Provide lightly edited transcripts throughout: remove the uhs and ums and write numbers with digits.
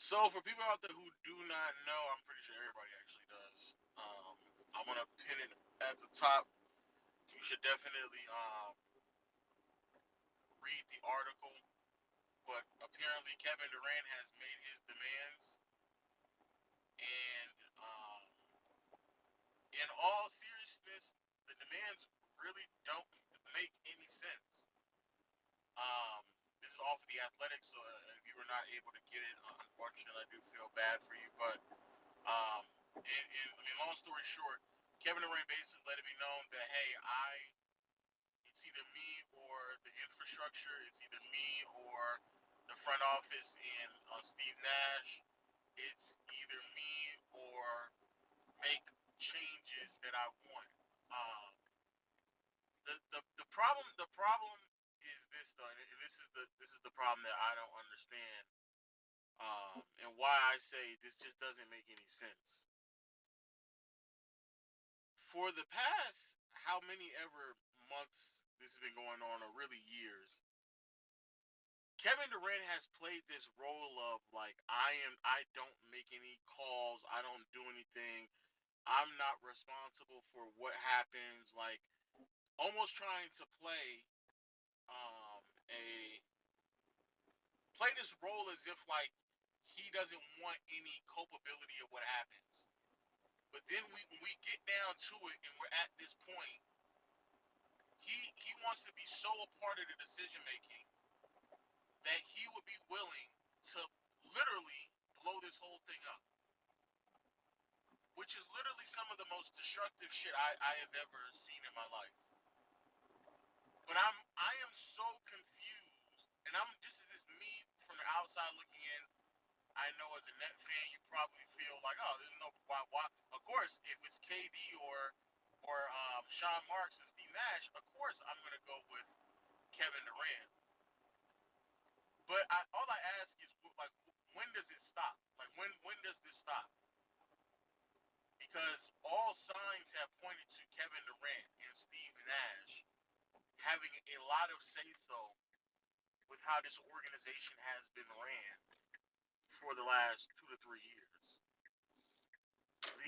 So for people out there who do not know, I'm pretty sure everybody actually does. I'm gonna pin it at the top. You should definitely read the article. But apparently, Kevin Durant has made his demands, and in all seriousness, the demands really don't make any sense. Um, this is all for the Athletics, so if you were not able to get it, unfortunately, I do feel bad for you. But I mean, long story short, Kevin Durant basically let it be known that hey, it's either me or the infrastructure, it's either me or the front office and Steve Nash. It's either me or make changes that I want. Um, the problem is this though, and this is the problem that I don't understand, and why I say this just doesn't make any sense. For the past how many ever months this has been going on, or really years, Kevin Durant has played this role of like I don't make any calls, I don't do anything, I'm not responsible for what happens, like almost trying to a play this role as if like he doesn't want any culpability of what happens. But then when we get down to it and we're at this point, he wants to be so a part of the decision making that he would be willing to literally blow this whole thing up, which is literally some of the most destructive shit I have ever seen in my life. But I am so confused, and I'm this is me from the outside looking in. I know as a net fan, you probably feel like, oh, there's no why. Of course, if it's KD or Sean Marks and Steve Nash, of course I'm gonna go with Kevin Durant. But all I ask is, like, when does it stop? Like, when does this stop? Because all signs have pointed to Kevin Durant and Steve Nash having a lot of say so with how this organization has been ran for the last 2 to 3 years.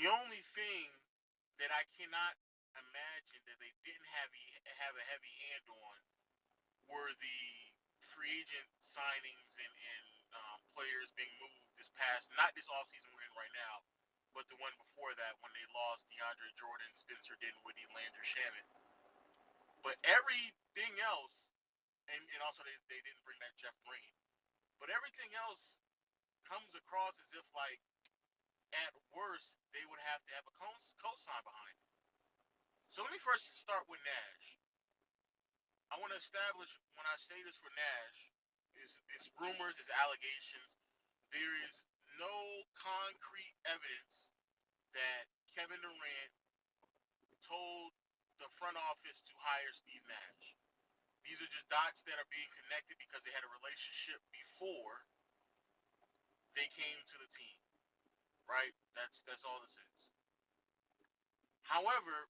The only thing that I cannot imagine that they didn't have a heavy hand on were the free agent signings and players being moved this past, not this offseason we're in right now, but the one before that when they lost DeAndre Jordan, Spencer Dinwiddie, Landry Shamet. But everything else, and also they didn't bring that Jeff Green, but everything else comes across as if like at worst they would have to have a cosign behind it. So let me first start with Nash. I want to establish when I say this for Nash, it's rumors, it's allegations. There is no concrete evidence that Kevin Durant told the front office to hire Steve Nash. These are just dots that are being connected because they had a relationship before they came to the team, right? That's all this is. However,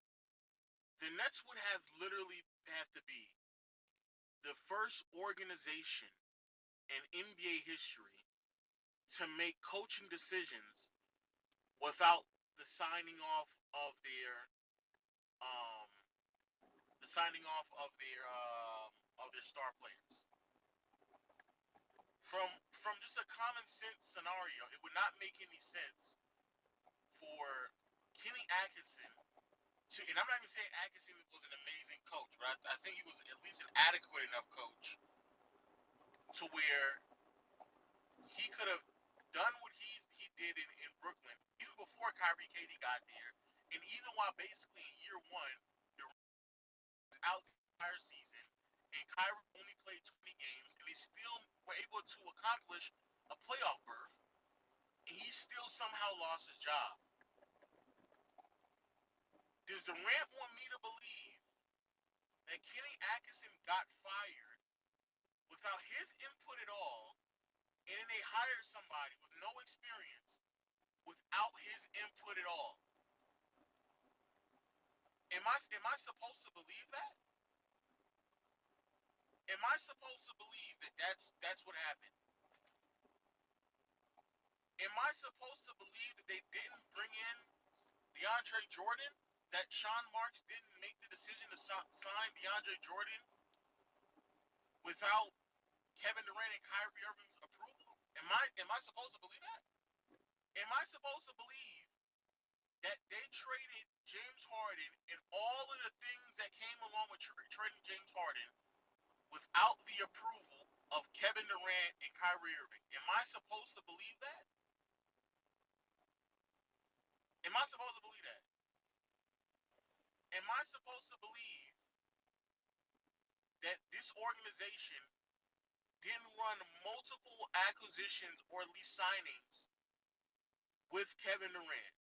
the Nets would have literally have to be the first organization in NBA history to make coaching decisions without the signing off of um their star players. From just a common sense scenario, it would not make any sense for Kenny Atkinson to, and I'm not even saying Atkinson was an amazing coach, but I think he was at least an adequate enough coach to where he could have done what he did in Brooklyn even before Kyrie KD got there, and even while basically in year one Durant was out the entire season and Kyrie only played 20 games, and they still were able to accomplish a playoff berth, and he still somehow lost his job. Does Durant want me to believe that Kenny Atkinson got fired without his input at all, and then they hired somebody with no experience without his input at all? Am I supposed to believe that? Am I supposed to believe that that's what happened? am I supposed to believe that they didn't bring in DeAndre Jordan? That Sean Marks didn't make the decision to sign DeAndre Jordan without Kevin Durant and Kyrie Irving's approval? Am I supposed to believe that? Am I supposed to believe that they traded James Harden and all of the things that came along with trading James Harden without the approval of Kevin Durant and Kyrie Irving? Am I supposed to believe that? Am I supposed to believe that? Am I supposed to believe that this organization didn't run multiple acquisitions or at least signings with Kevin Durant?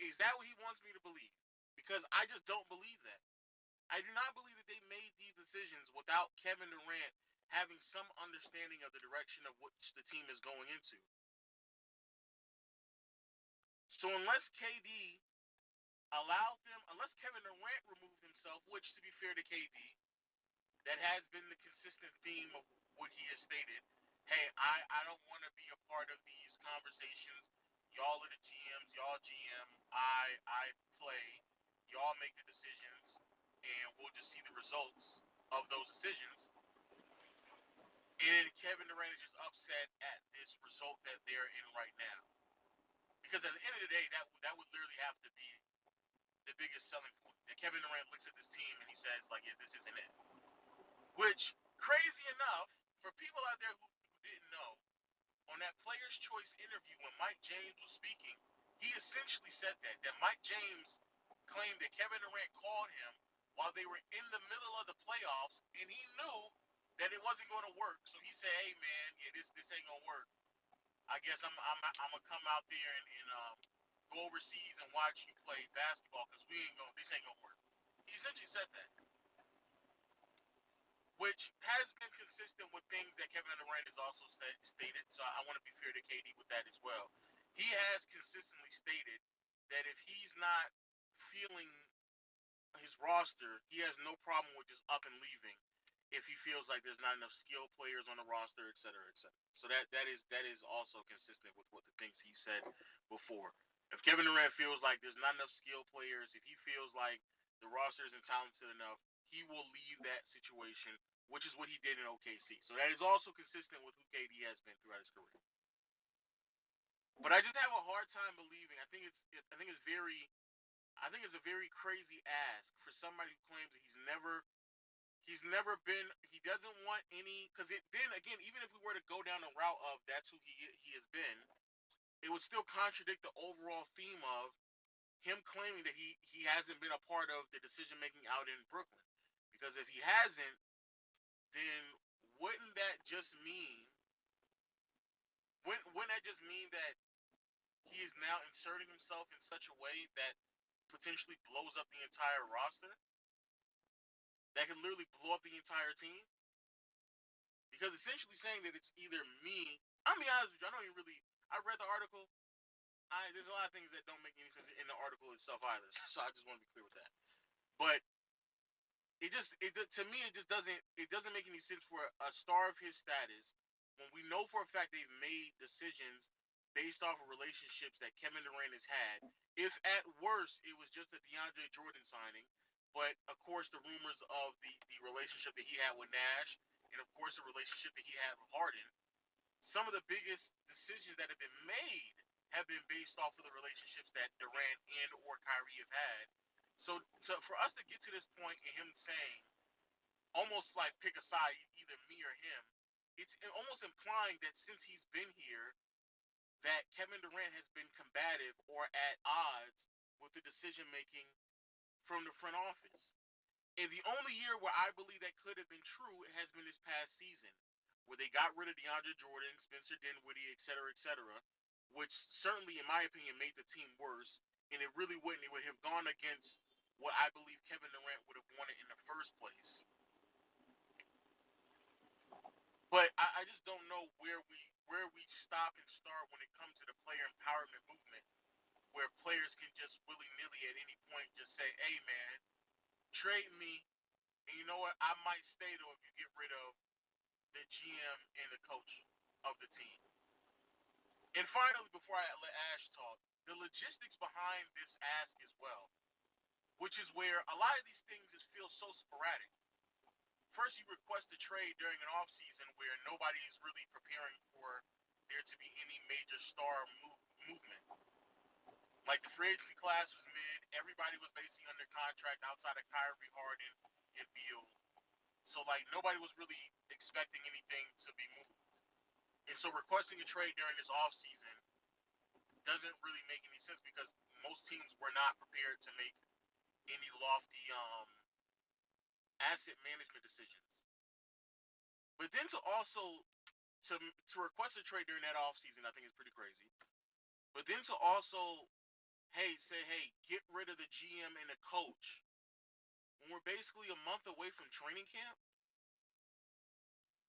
Is that what he wants me to believe? Because I just don't believe that. I do not believe that they made these decisions without Kevin Durant having some understanding of the direction of which the team is going into. So unless unless Kevin Durant removed himself, which to be fair to KD, that has been the consistent theme of what he has stated. Hey, I don't want to be a part of these conversations. Y'all are the GMs, y'all GM. I play. Y'all make the decisions, and we'll just see the results of those decisions. And then Kevin Durant is just upset at this result that they're in right now. Because at the end of the day, that would literally have to be the biggest selling point. That Kevin Durant looks at this team and he says, like, yeah, this isn't it. Which, crazy enough, for people out there who didn't know, on that Players' Choice interview when Mike James was speaking, he essentially said that Mike James claimed that Kevin Durant called him while they were in the middle of the playoffs, and he knew that it wasn't going to work. So he said, "Hey man, yeah, this ain't gonna work. I guess I'm gonna come out there and go overseas and watch you play basketball because this ain't gonna work." He essentially said that, which has been consistent with things that Kevin Durant has also stated. So I want to be fair to KD with that as well. He has consistently stated that if he's not feeling his roster, he has no problem with just up and leaving if he feels like there's not enough skilled players on the roster, et cetera, et cetera. So that is also consistent with what the things he said before. If Kevin Durant feels like there's not enough skilled players, if he feels like the roster isn't talented enough, he will leave that situation, which is what he did in OKC. So that is also consistent with who KD has been throughout his career. But I just have a hard time believing. I think it's a very crazy ask for somebody who claims that he doesn't want any, because then again, even if we were to go down the route of that's who he has been, it would still contradict the overall theme of him claiming that he hasn't been a part of the decision making out in Brooklyn. Because if he hasn't, then wouldn't that just mean that he is now inserting himself in such a way that potentially blows up the entire roster? That can literally blow up the entire team? Because essentially saying that it's either me, I'll be honest with you, I read the article. There's a lot of things that don't make any sense in the article itself either. So I just want to be clear with that. But to me, it doesn't make any sense for a star of his status when we know for a fact they've made decisions based off of relationships that Kevin Durant has had. If at worst it was just a DeAndre Jordan signing, but of course the rumors of the relationship that he had with Nash, and of course the relationship that he had with Harden, some of the biggest decisions that have been made have been based off of the relationships that Durant and or Kyrie have had. So for us to get to this point and him saying, almost like pick a side, either me or him, it's almost implying that since he's been here, that Kevin Durant has been combative or at odds with the decision making from the front office. And the only year where I believe that could have been true has been this past season, where they got rid of DeAndre Jordan, Spencer Dinwiddie, et cetera, which certainly, in my opinion, made the team worse. And it really wouldn't. It would have gone against what I believe Kevin Durant would have wanted in the first place. But I just don't know where we stop and start when it comes to the player empowerment movement, where players can just willy-nilly at any point just say, "Hey, man, trade me, and you know what? I might stay though if you get rid of the GM and the coach of the team." And finally, before I let Ash talk, the logistics behind this ask as well, which is where a lot of these things just feel so sporadic. First, you request a trade during an offseason where nobody is really preparing for there to be any major star movement. Like the free agency class was mid, everybody was basically under contract outside of Kyrie, Harden, and Beal. So like nobody was really expecting anything to be moved. And so requesting a trade during this offseason doesn't really make any sense because most teams were not prepared to make any lofty asset management decisions. But then to also to request a trade during that offseason, I think is pretty crazy. But then to also hey, get rid of the GM and the coach when we're basically a month away from training camp.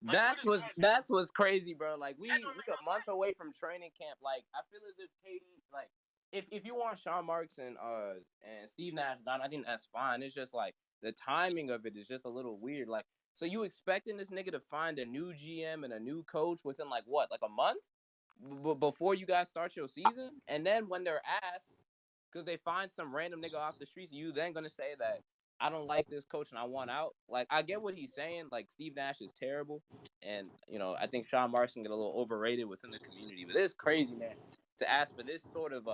Like, what That's is what's that? that's what's crazy, bro. Like That we don't make a no month sense. away from training camp. Like I feel as if KD, like if you want Sean Marks and Steve Nash done, I think that's fine. It's just like the timing of it is just a little weird. Like, so you expecting this nigga to find a new GM and a new coach within like what, like a month before you guys start your season? And then when they're asked, because they find some random nigga off the streets, you then gonna say that I don't like this coach and I want out. Like, I get what he's saying. Like, Steve Nash is terrible, and I think Sean Marks get a little overrated within the community. But it's crazy, man, to ask for this sort of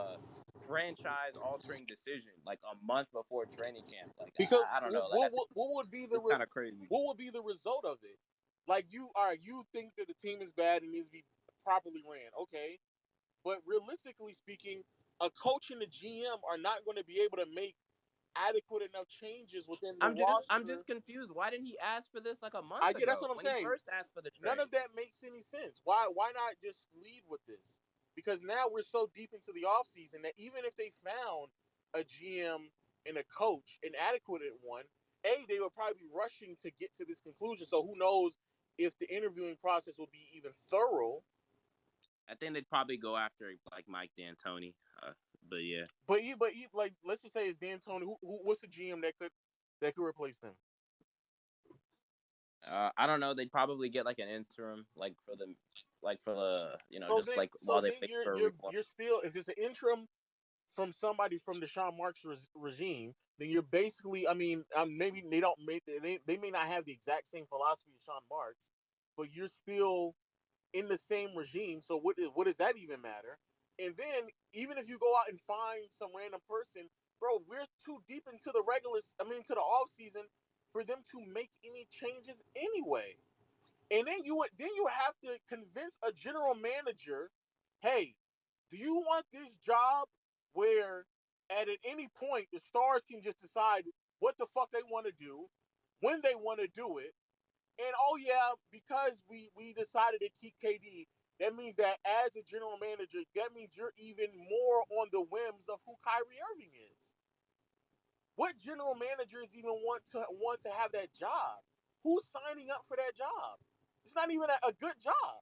franchise altering decision like a month before training camp. Like, Because I don't know. Like, I think what would be it's kind of crazy. what would be the result of it? Like you think that the team is bad and needs to be properly ran, okay? But realistically speaking, a coach and a GM are not going to be able to make adequate enough changes within the I'm roster. just confused. Why didn't he ask for this like a I month get that's ago what I'm when he saying. first asked for the None trade? of that makes any sense. Why not just lead with this? Because now we're so deep into the offseason that even if they found a GM and a coach, an adequate one, they would probably be rushing to get to this conclusion. So who knows if the interviewing process will be even thorough. I think they'd probably go after like Mike D'Antoni. But yeah, Like let's just say it's D'Antoni. What's the GM that could replace them? I don't know. They'd probably get like an interim, like for the just like So while they then wait for a replay. you're still, is this an interim from somebody from the Sean Marks regime? Then you're basically, I mean, maybe they may not have the exact same philosophy as Sean Marks, but you're still in the same regime. So what does that even matter? And then even if you go out and find some random person, bro, we're too deep into the to the off season for them to make any changes anyway. And then you have to convince a general manager, hey, do you want this job where at any point the stars can just decide what the fuck they want to do, when they want to do it, and oh yeah, because we decided to keep KD, that means that as a general manager, that means you're even more on the whims of who Kyrie Irving is. What general managers even want to have that job? Who's signing up for that job? It's not even a good job.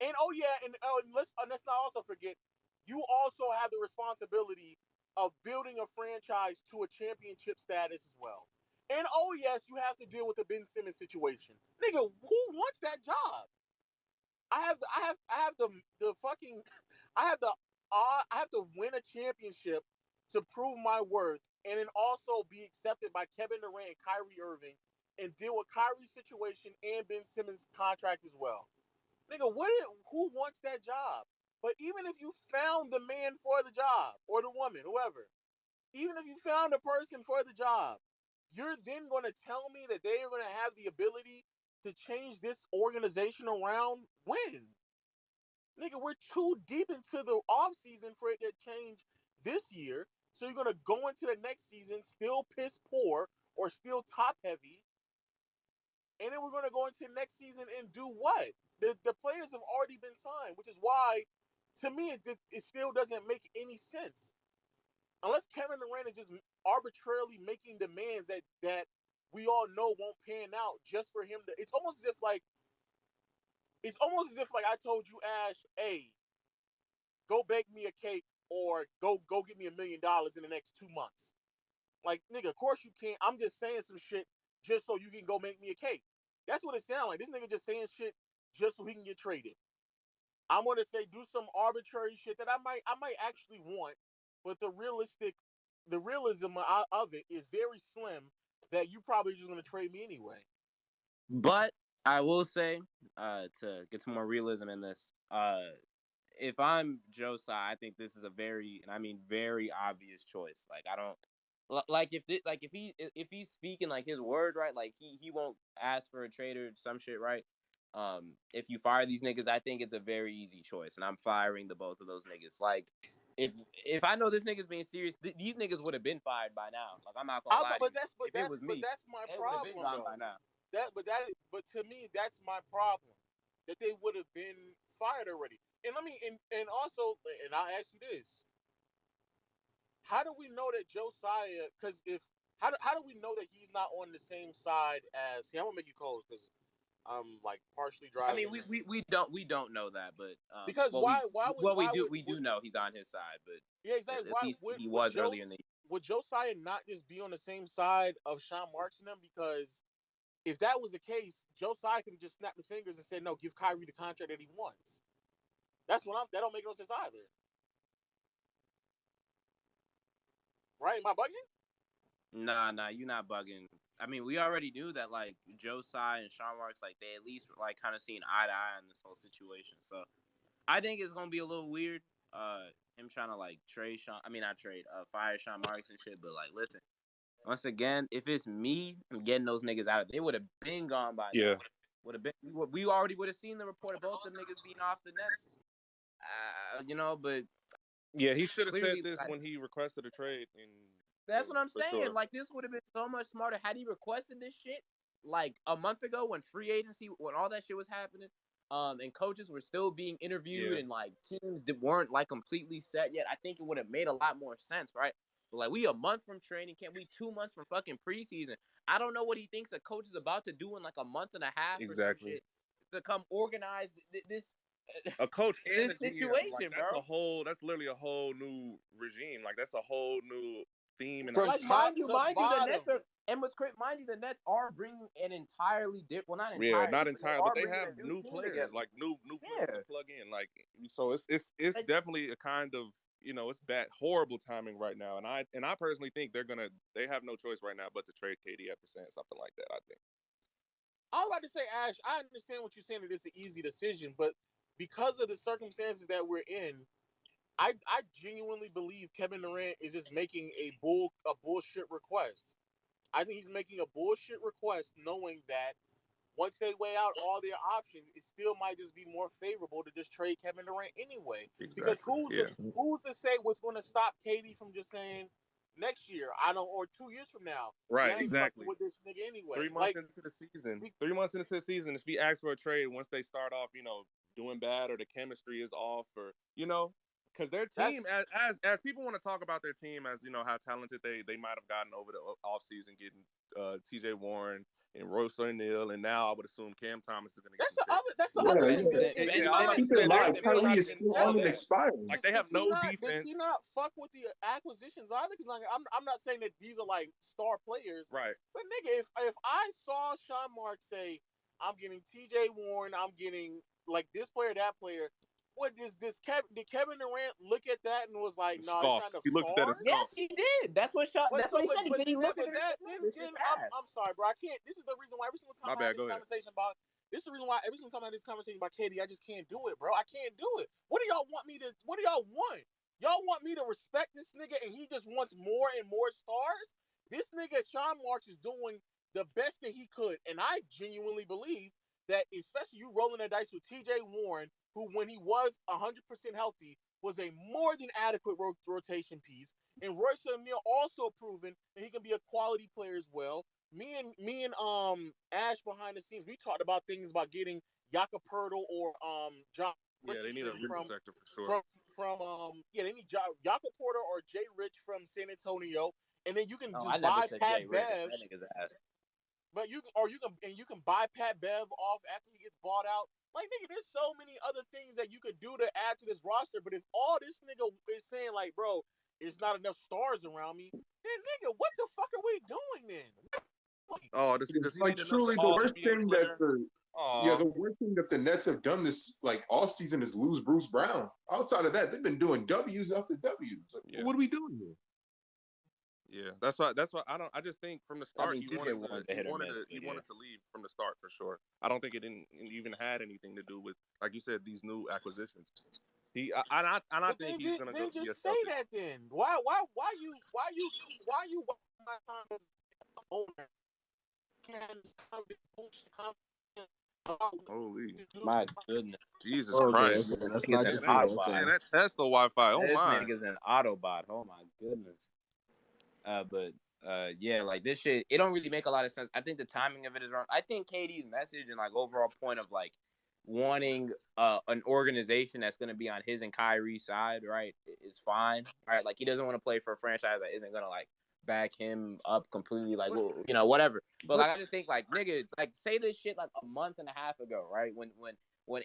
And oh yeah, and let's not also forget, you also have the responsibility of building a franchise to a championship status as well. And oh yes, you have to deal with the Ben Simmons situation. Nigga, who wants that job? I have the fucking I have the I have to win a championship to prove my worth, and then also be accepted by Kevin Durant and Kyrie Irving, and deal with Kyrie's situation and Ben Simmons' contract as well. Nigga, who wants that job? But even if you found the man for the job, or the woman, whoever, even if you found a person for the job, you're then going to tell me that they are going to have the ability to change this organization around when? Nigga, we're too deep into the offseason for it to change this year. So you're going to go into the next season still piss poor or still top heavy. And then we're going to go into next season and do what? The players have already been signed, which is why, to me, it still doesn't make any sense. Unless Kevin Durant is just arbitrarily making demands that we all know won't pan out just for him to. It's almost as if like I told you, Ash, hey, go bake me a cake or go get me $1 million in the next 2 months. Like, nigga, of course you can't. I'm just saying some shit just so you can go make me a cake. That's what it sounds like. This nigga just saying shit just so he can get traded. I'm gonna say do some arbitrary shit that I might actually want, but the realism of it is very slim. That you probably just gonna trade me anyway. But I will say, to get some more realism in this, if I'm Josiah, I think this is a very, and I mean very obvious choice. Like I don't like if he's speaking like his word, right? Like he won't ask for a trade or some shit, right? If you fire these niggas, I think it's a very easy choice, and I'm firing the both of those niggas. Like if I know this nigga's being serious, these niggas would have been fired by now. Like I'm not gonna lie to you. If it was me, that's my they would have been problem gone though. by now. But to me that's my problem. That they would have been fired already. And let me and also and I'll ask you this: how do we know that Josiah? Because if how do we know that he's not on the same side as? See, I'm gonna make you cold because I'm like partially I mean, driving. we don't know that, but Because well we why do know he's on his side, but yeah, exactly, at least he was earlier in the year. would Josiah not just be on the same side of Sean Marks and them? Because if that was the case, Josiah could have just snapped his fingers and said, "No, give Kyrie the contract that he wants." That don't make no sense either, right? Am I bugging? Nah, you're not bugging. I mean, we already knew that like Josiah and Sean Marks, like they at least like kind of seen eye to eye in this whole situation. So I think it's gonna be a little weird. Him trying to like trade Sean. I mean, not trade. Fire Sean Marks and shit. But like, listen. Once again, if it's me, I'm getting those niggas out of. They would have been gone by Yeah. now. Would have been. We already would have seen the report of both them niggas being off the Nets. But Yeah, he should have said clearly, this when he requested a trade, and that's what I'm for saying. sure. Like this would have been so much smarter had he requested this shit like a month ago when free agency, when all that shit was happening. And coaches were still being interviewed, Yeah. and like teams that weren't like completely set yet. I think it would have made a lot more sense, right? But like we a month from training camp, we 2 months from fucking preseason. I don't know what he thinks a coach is about to do in like a month and a half or some Exactly. shit to come organize this A coach and a this GM, like situation, bro. that's literally a whole new regime. Like that's a whole new theme in the From Like top organization. to mind you, the bottom. Nets are and what's great, mind you, the Nets are bringing an entirely different. Well, not Yeah, not entirely, but they entirely, but are they bringing have a new new team players, together. like new players to Yeah, plug in. Like so, it's and definitely a kind of it's bad, horrible timing right now. And I personally think they have no choice right now but to trade KD after saying something like that. I think. I was about to say, Ash, I understand what you're saying that it's an easy decision, but because of the circumstances that we're in, I genuinely believe Kevin Durant is just making a bullshit request. I think he's making a bullshit request, knowing that once they weigh out all their options, it still might just be more favorable to just trade Kevin Durant anyway. Because Exactly. Yeah. who's to say what's going to stop KD from just saying next year, I don't, or 2 years from now, Right. yeah, I ain't fucking Exactly. with this nigga anyway. 3 months into the season, 3 months into the season, if he asks for a trade, once they start off, doing bad or the chemistry is off, or because their that's team, as people want to talk about their team, as how talented they might have gotten over the offseason, getting T.J. Warren and Royce O'Neal, and now I would assume Cam Thomas is going to get some shit. that's the other Yeah, thing. yeah. Ben Yeah, I was And about to keep Simmons, in say Ben they're mind, still Simmons, not Kyrie is getting still all on and that. expiring. Like they have no Does he defense. not fuck with the acquisitions either? Because like, I'm not saying that these are like star players, Right. but nigga, if I saw Sean Mark say I'm getting T.J. Warren, I'm getting like this player, that player, what is this? Did Kevin Durant look at that and was like, "No, it's Scoff. not enough He looked at that and stars"? yes, scoffed. he did. That's what That's what he said. He said he looked at But it and that said, "No, then this is ass." I'm sorry, bro. I can't. This is the reason why every single time My I have bad. this Go ahead. conversation about this is the reason why every single time I have this conversation about KD, I just can't do it, bro. I can't do it. What do y'all want me to? What do y'all want? Y'all want me to respect this nigga and he just wants more and more stars? This nigga Sean Marks is doing the best that he could, and I genuinely believe that, especially you rolling the dice with T.J. Warren, who when he was 100% healthy was a more than adequate rotation piece. And Royce O'Neal also proven that he can be a quality player as well. Me and Ash behind the scenes, we talked about things about getting Jakob Pertl or John Yeah, they need a Richardson rim protector for sure. they need Jakob Porter or Jay Rich from San Antonio, and then you can Oh, just I never buy said Pat Jay Rich. Bev. That nigga's ass. But you can buy Pat Bev off after he gets bought out. Like nigga, there's so many other things that you could do to add to this roster. But if all this nigga is saying like, bro, it's not enough stars around me, then nigga, what the fuck are we doing then? Oh, does he Like need another truly, the All worst NBA thing that player? Yeah, the worst thing that the Nets have done this like off season is lose Bruce Brown. Outside of that, they've been doing W's after W's. Like, Yeah. what are we doing here? Yeah, that's why I just think from the start he TJ wanted Warren's a hit or miss, to leave from the start for sure. I don't think it didn't even had anything to do with, like you said, these new acquisitions. I think he's gonna go be a just say Celtic. that then. Why you my time as an owner can't have this bullshit conversation Holy My goodness. Jesus Okay, Christ! okay. Let's Man, not just Autobot. man, that Tesla Wi-Fi. Oh This my! nigga's an Autobot. Oh my goodness. But yeah, like this shit, it don't really make a lot of sense. I think the timing of it is wrong. I think KD's message and like overall point of like wanting an organization that's gonna be on his and Kyrie's side, right, is fine. Right, like he doesn't want to play for a franchise that isn't gonna like back him up completely, like, well, you know, whatever. But like I just think like nigga, like say this shit like a month and a half ago, right? When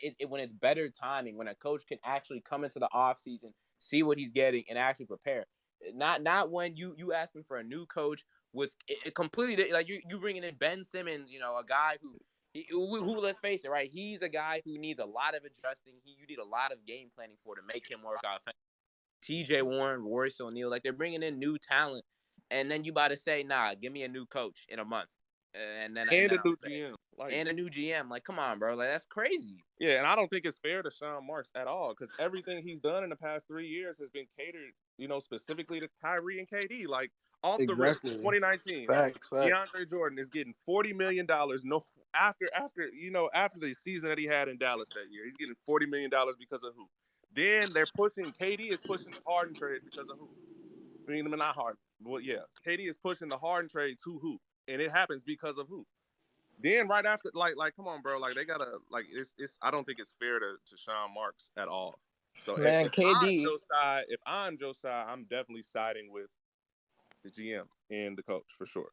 it's better timing, when a coach can actually come into the offseason, see what he's getting, and actually prepare. Not when you asking for a new coach with it completely like you bringing in Ben Simmons, you know, a guy who let's face it, right? He's a guy who needs a lot of adjusting. You need a lot of game planning to make him work out. TJ Warren, Royce O'Neal, like they're bringing in new talent, and then you about to say, nah, give me a new coach in a month, and then A new say, GM, like, and a new GM. Like, come on, bro, like that's crazy. Yeah, and I don't think it's fair to Sean Marks at all because everything he's done in the past 3 years has been catered, you know, specifically to Kyrie and KD. Like off the rip, 2019, Facts. DeAndre Jordan is getting $40 million. No, after the season that he had in Dallas that year, he's getting $40 million because of who? Then they're pushing. KD is pushing the Harden trade because of who? I mean, not Harden. Well, yeah, KD is pushing the Harden trade to who? And it happens because of who? Then right after, like, come on, bro. Like they gotta, like, it's. I don't think it's fair to Sean Marks at all. So Man, if KD. I'm Joe Tsai, I'm definitely siding with the GM and the coach for sure.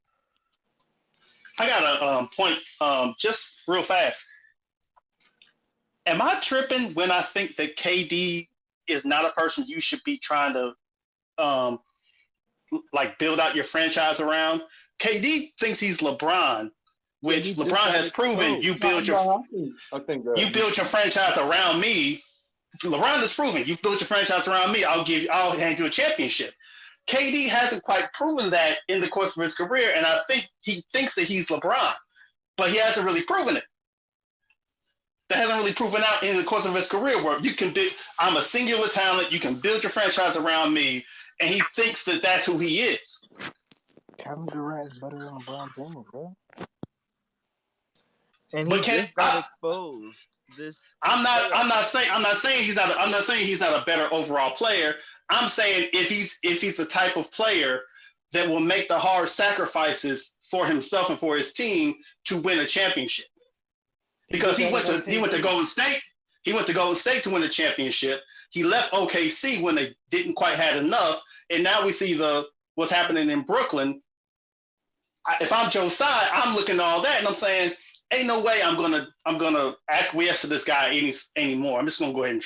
I got a point, just real fast. Am I tripping when I think that KD is not a person you should be trying to like build out your franchise around? KD thinks he's LeBron, which LeBron has proven you build your franchise around me. LeBron has proven you've built your franchise around me. I'll hand you a championship. KD hasn't quite proven that in the course of his career, and I think he thinks that he's LeBron, but he hasn't really proven it. That hasn't really proven out in the course of his career where you can I'm a singular talent, you can build your franchise around me, and he thinks that that's who he is. Kevin Durant is better than LeBron James, bro. And he just got exposed. I'm not saying he's not a better overall player. I'm saying if he's the type of player that will make the hard sacrifices for himself and for his team to win a championship. Because he went to Golden State. He went to Golden State to win a championship. He left OKC when they didn't quite have enough, and now we see what's happening in Brooklyn. If I'm Joe Tsai, I'm looking at all that and I'm saying, ain't no way I'm gonna acquiesce to this guy anymore. I'm just gonna go ahead and